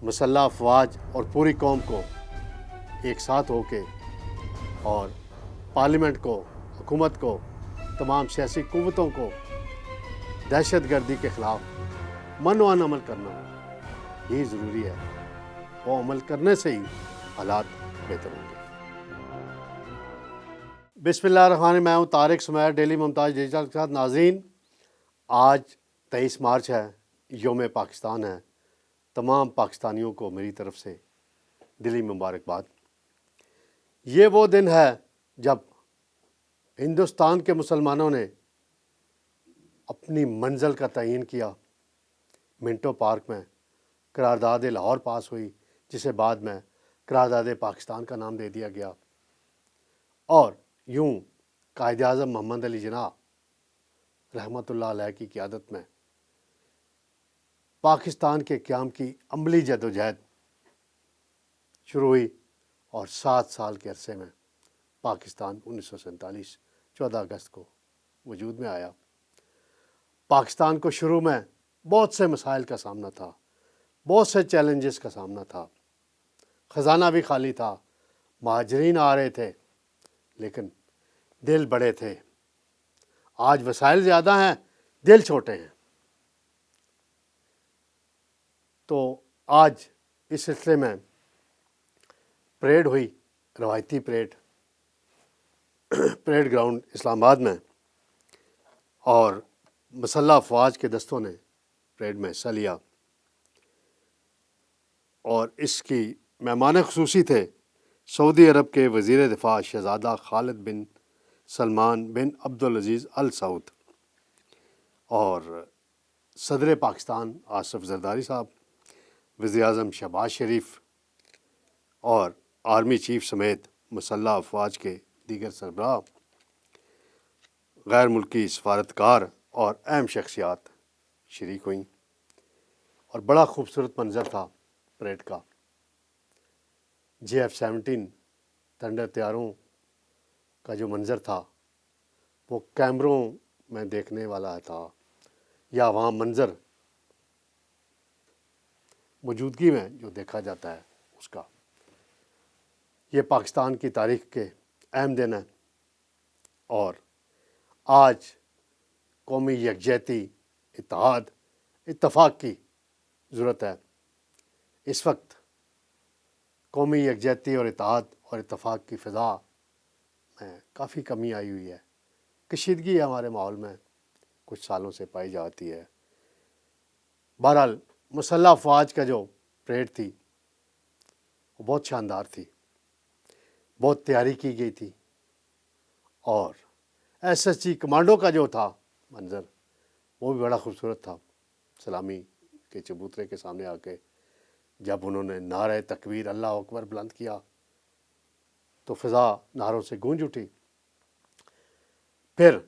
مسلح افواج اور پوری قوم کو ایک ساتھ ہو کے اور پارلیمنٹ کو، حکومت کو، تمام سیاسی قوتوں کو دہشت گردی کے خلاف منوان عمل کرنا یہی ضروری ہے۔ وہ عمل کرنے سے ہی حالات بہتر ہوں گے۔ بسم اللہ الرحمن الرحیم۔ میں ہوں طارق سمیر، ڈیلی ممتاز ڈیجیٹل کے ساتھ۔ ناظرین، آج 23 مارچ ہے، یوم پاکستان ہے۔ تمام پاکستانیوں کو میری طرف سے دلی مبارکباد۔ یہ وہ دن ہے جب ہندوستان کے مسلمانوں نے اپنی منزل کا تعین کیا۔ منٹو پارک میں قرارداد لاہور پاس ہوئی، جسے بعد میں قرارداد پاکستان کا نام دے دیا گیا، اور یوں قائد اعظم محمد علی جناح رحمۃ اللہ علیہ کی قیادت میں پاکستان کے قیام کی عملی جدوجہد شروع ہوئی، اور 7 سال کے عرصے میں پاکستان 1947 14 اگست کو وجود میں آیا۔ پاکستان کو شروع میں بہت سے مسائل کا سامنا تھا، بہت سے چیلنجز کا سامنا تھا، خزانہ بھی خالی تھا، مہاجرین آ رہے تھے، لیکن دل بڑے تھے۔ آج وسائل زیادہ ہیں، دل چھوٹے ہیں۔ تو آج اس سلسلے میں پریڈ ہوئی، روایتی پریڈ گراؤنڈ اسلام آباد میں، اور مسلح افواج کے دستوں نے پریڈ میں حصہ لیا، اور اس کی مہمان خصوصی تھے سعودی عرب کے وزیر دفاع شہزادہ خالد بن سلمان بن عبدالعزیز ال سعود، اور صدر پاکستان آصف زرداری صاحب، وزیر اعظم شہباز شریف، اور آرمی چیف سمیت مسلح افواج کے دیگر سربراہ، غیر ملکی سفارتکار اور اہم شخصیات شریک ہوئیں، اور بڑا خوبصورت منظر تھا پریڈ کا۔ JF-17 تھنڈر طیاروں کا جو منظر تھا وہ کیمروں میں دیکھنے والا تھا، یا وہاں منظر موجودگی میں جو دیکھا جاتا ہے اس کا۔ یہ پاکستان کی تاریخ کے اہم دن ہیں، اور آج قومی یکجہتی، اتحاد، اتفاق کی ضرورت ہے۔ اس وقت قومی یکجہتی اور اتحاد اور اتفاق کی فضا میں کافی کمی آئی ہوئی ہے۔ کشیدگی ہمارے ماحول میں کچھ سالوں سے پائی جاتی ہے۔ بہرحال مسلح افواج کا جو پریڈ تھی وہ بہت شاندار تھی، بہت تیاری کی گئی تھی، اور SSG کمانڈو کا جو تھا منظر وہ بھی بڑا خوبصورت تھا۔ سلامی کے چبوترے کے سامنے آ کے جب انہوں نے نعرہ تکبیر اللہ اکبر بلند کیا تو فضا نعروں سے گونج اٹھی۔ پھر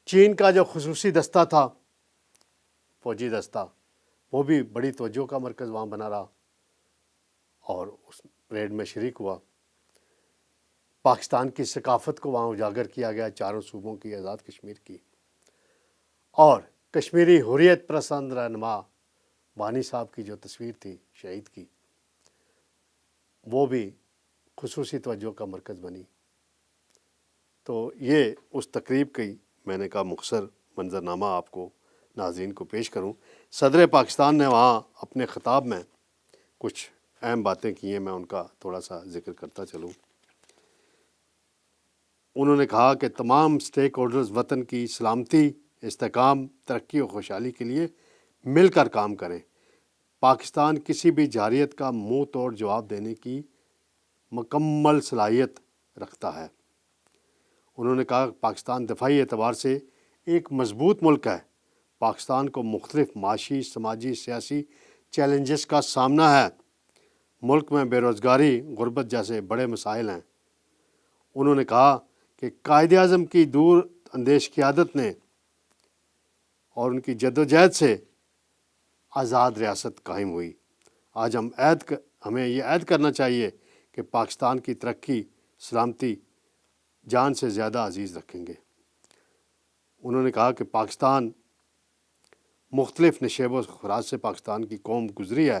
چین کا جو خصوصی دستہ تھا، فوجی دستہ، وہ بھی بڑی توجہ کا مرکز وہاں بنا رہا، اور اس پریڈ میں شریک ہوا۔ پاکستان کی ثقافت کو وہاں اجاگر کیا گیا، چاروں صوبوں کی، آزاد کشمیر کی، اور کشمیری حریت پسند رہنما بانی صاحب کی جو تصویر تھی شہید کی، وہ بھی خصوصی توجہ کا مرکز بنی۔ تو یہ اس تقریب کی میں نے کہا مختصر منظرنامہ آپ کو ناظرین کو پیش کروں۔ صدر پاکستان نے وہاں اپنے خطاب میں کچھ اہم باتیں کی ہیں، میں ان کا تھوڑا سا ذکر کرتا چلوں۔ انہوں نے کہا کہ تمام سٹیک ہولڈرز وطن کی سلامتی، استحکام، ترقی و خوشحالی کے لیے مل کر کام کریں۔ پاکستان کسی بھی جارحیت کا منہ توڑ جواب دینے کی مکمل صلاحیت رکھتا ہے۔ انہوں نے کہا کہ پاکستان دفاعی اعتبار سے ایک مضبوط ملک ہے۔ پاکستان کو مختلف معاشی، سماجی، سیاسی چیلنجز کا سامنا ہے۔ ملک میں بے روزگاری، غربت جیسے بڑے مسائل ہیں۔ انہوں نے کہا کہ قائد اعظم کی دور اندیش قیادت نے اور ان کی جدوجہد سے آزاد ریاست قائم ہوئی۔ آج ہمیں یہ عہد کرنا چاہیے کہ پاکستان کی ترقی، سلامتی جان سے زیادہ عزیز رکھیں گے۔ انہوں نے کہا کہ پاکستان مختلف نشیب و خراج سے پاکستان کی قوم گزری ہے۔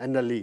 NLE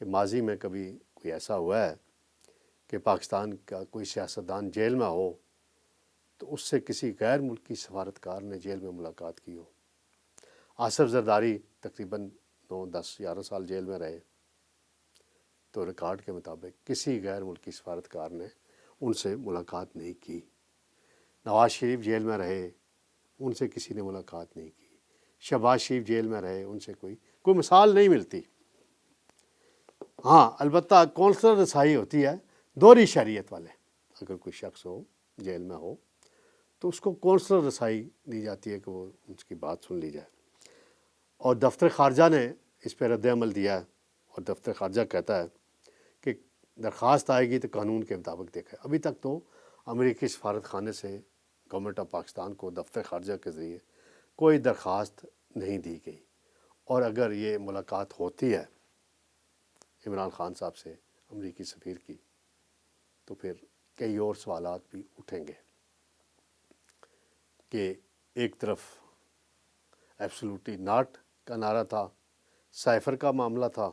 کہ ماضی میں کبھی کوئی ایسا ہوا ہے کہ پاکستان کا کوئی سیاستدان جیل میں ہو تو اس سے کسی غیر ملکی سفارتکار نے جیل میں ملاقات کی ہو؟ آصف زرداری تقریباً 9 10 11 سال جیل میں رہے، تو ریکارڈ کے مطابق کسی غیر ملکی سفارتکار نے ان سے ملاقات نہیں کی۔ نواز شریف جیل میں رہے، ان سے کسی نے ملاقات نہیں کی۔ شہباز شریف جیل میں رہے، ان سے کوئی مثال نہیں ملتی۔ ہاں البتہ کونسلر رسائی ہوتی ہے دوہری شہریت والے، اگر کوئی شخص ہو جیل میں ہو تو اس کو کونسلر رسائی دی جاتی ہے کہ وہ اس کی بات سن لی جائے، اور دفتر خارجہ نے اس پہ رد عمل دیا ہے، اور دفتر خارجہ کہتا ہے کہ درخواست آئے گی تو قانون کے مطابق دیکھے۔ ابھی تک تو امریکی سفارت خانے سے گورنمنٹ آف پاکستان کو دفتر خارجہ کے ذریعے کوئی درخواست نہیں دی گئی، اور اگر یہ ملاقات ہوتی ہے عمران خان صاحب سے امریکی سفیر کی تو پھر کئی اور سوالات بھی اٹھیں گے کہ ایک طرف ایبسولوٹلی ناٹ کا نعرہ تھا، سائفر کا معاملہ تھا،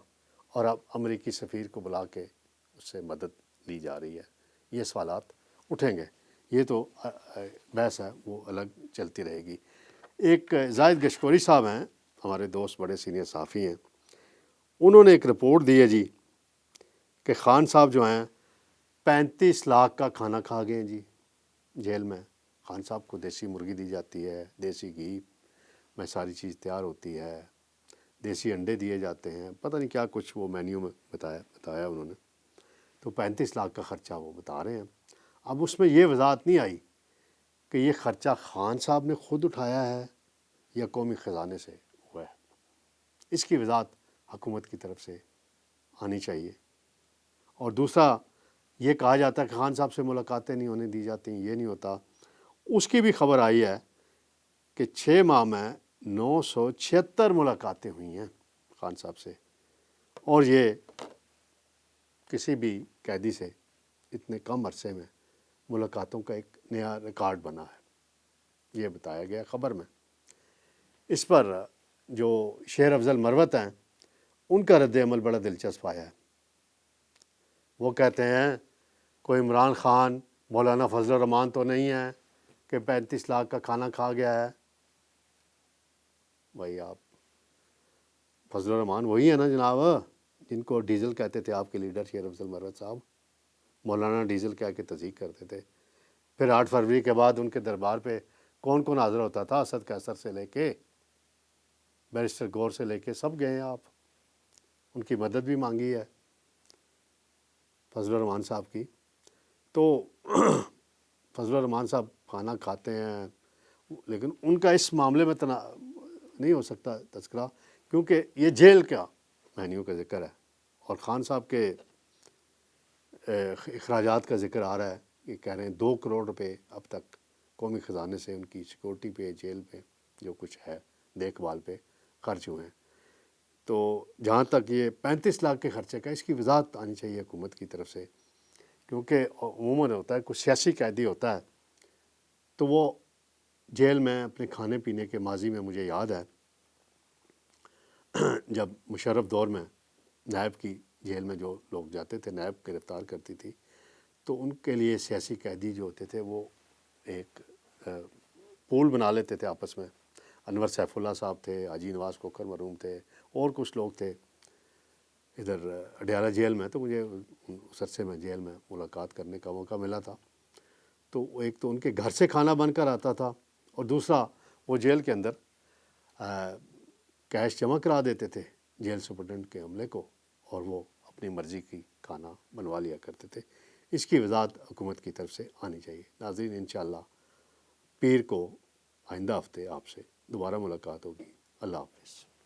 اور اب امریکی سفیر کو بلا کے اس سے مدد لی جا رہی ہے۔ یہ سوالات اٹھیں گے، یہ تو بحث ہے وہ الگ چلتی رہے گی۔ ایک زاہد گشکوری صاحب ہیں، ہمارے دوست، بڑے سینئر صحافی ہیں، انہوں نے ایک رپورٹ دی ہے جی کہ خان صاحب جو ہیں 35 لاکھ کا کھانا کھا گئے جی جیل میں۔ خان صاحب کو دیسی مرغی دی جاتی ہے، دیسی گھی میں ساری چیز تیار ہوتی ہے، دیسی انڈے دیے جاتے ہیں، پتہ نہیں کیا کچھ وہ مینیو میں بتایا انہوں نے، تو 35 لاکھ کا خرچہ وہ بتا رہے ہیں۔ اب اس میں یہ وضاحت نہیں آئی کہ یہ خرچہ خان صاحب نے خود اٹھایا ہے یا قومی خزانے سے ہوا ہے۔ اس کی وضاحت حکومت کی طرف سے آنی چاہیے۔ اور دوسرا یہ کہا جاتا ہے کہ خان صاحب سے ملاقاتیں نہیں ہونے دی جاتی، یہ نہیں ہوتا۔ اس کی بھی خبر آئی ہے کہ 6 ماہ میں 976 ملاقاتیں ہوئی ہیں خان صاحب سے، اور یہ کسی بھی قیدی سے اتنے کم عرصے میں ملاقاتوں کا ایک نیا ریکارڈ بنا ہے، یہ بتایا گیا خبر میں۔ اس پر جو شیر افضل مروت ہیں ان کا رد عمل بڑا دلچسپ آیا ہے۔ وہ کہتے ہیں کوئی عمران خان مولانا فضل الرحمان تو نہیں ہے کہ 35 لاکھ کا کھانا کھا گیا ہے۔ بھائی آپ فضل الرحمان وہی ہے نا جناب جن کو ڈیزل کہتے تھے آپ کے لیڈر شیر افضل مروت صاحب، مولانا ڈیزل کہہ کے تذیق کرتے تھے۔ پھر 8 فروری کے بعد ان کے دربار پہ کون کون حاضر ہوتا تھا؟ اسد قیصر سے لے کے بیرسٹر گور سے لے کے سب گئے ہیں آپ، ان کی مدد بھی مانگی ہے فضل الرحمان صاحب کی۔ تو فضل الرحمان صاحب کھانا کھاتے ہیں، لیکن ان کا اس معاملے میں نہیں ہو سکتا تذکرہ، کیونکہ یہ جیل کا مینیو کا ذکر ہے، اور خان صاحب کے اخراجات کا ذکر آ رہا ہے کہ کہہ رہے ہیں 2 کروڑ روپے اب تک قومی خزانے سے ان کی سیکورٹی پہ، جیل پہ جو کچھ ہے دیکھ بھال پہ خرچ ہوئے ہیں۔ تو جہاں تک یہ 35 لاکھ کے خرچے کا، اس کی وضاحت آنی چاہیے حکومت کی طرف سے، کیونکہ عموماً ہوتا ہے کوئی سیاسی قیدی ہوتا ہے تو وہ جیل میں اپنے کھانے پینے کے، ماضی میں مجھے یاد ہے جب مشرف دور میں نیب کی جیل میں جو لوگ جاتے تھے، نیب گرفتار کرتی تھی، تو ان کے لیے سیاسی قیدی جو ہوتے تھے وہ ایک پول بنا لیتے تھے آپس میں۔ انور سیف اللہ صاحب تھے، حاجی نواز کھوکھر مرحوم تھے، اور کچھ لوگ تھے ادھر اڈیالہ جیل میں۔ تو مجھے اس عرصے میں جیل میں ملاقات کرنے کا موقع ملا تھا، تو ایک تو ان کے گھر سے کھانا بن کر آتا تھا، اور دوسرا وہ جیل کے اندر کیش جمع کرا دیتے تھے جیل سپرڈنٹ کے عملے کو، اور وہ اپنی مرضی کی کھانا بنوا لیا کرتے تھے۔ اس کی وضاحت حکومت کی طرف سے آنی چاہیے۔ ناظرین انشاءاللہ پیر کو آئندہ ہفتے آپ سے دوبارہ ملاقات ہوگی۔ اللہ حافظ۔